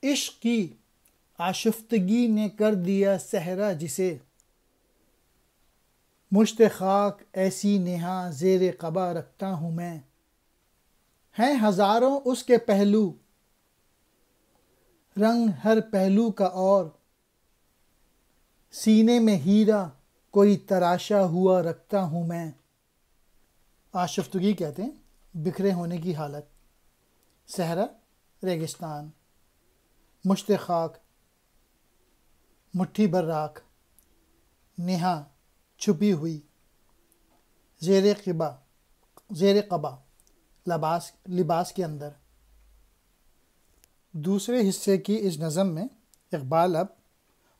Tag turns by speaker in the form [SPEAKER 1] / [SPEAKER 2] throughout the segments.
[SPEAKER 1] عشق کی آشفتگی نے کر دیا صحرا جسے، مشت خاک ایسی نہاں زیر قبا رکھتا ہوں میں، ہیں ہزاروں اس کے پہلو رنگ ہر پہلو کا اور، سینے میں ہیرا کوئی تراشا ہوا رکھتا ہوں میں۔ آشفتگی کہتے ہیں بکھرے ہونے کی حالت، صحرا ریگستان، مشت خاک مٹھی بھر راکھ، نہا چھپی ہوئی، زیر قبا لباس کے اندر۔ دوسرے حصے کی اس نظم میں اقبال اب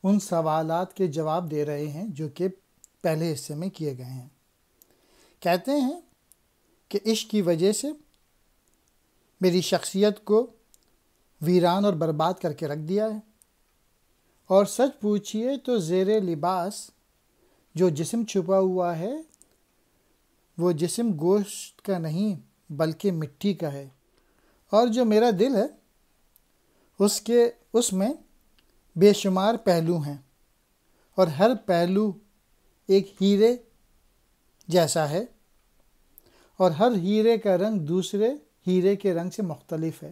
[SPEAKER 1] ان سوالات کے جواب دے رہے ہیں جو کہ پہلے حصے میں کیے گئے ہیں۔ کہتے ہیں کہ عشق کی وجہ سے میری شخصیت کو ویران اور برباد کر کے رکھ دیا ہے، اور سچ پوچھئے تو زیر لباس جو جسم چھپا ہوا ہے وہ جسم گوشت کا نہیں بلکہ مٹی کا ہے، اور جو میرا دل ہے اس میں بے شمار پہلو ہیں، اور ہر پہلو ایک ہیرے جیسا ہے، اور ہر ہیرے کا رنگ دوسرے ہیرے کے رنگ سے مختلف ہے۔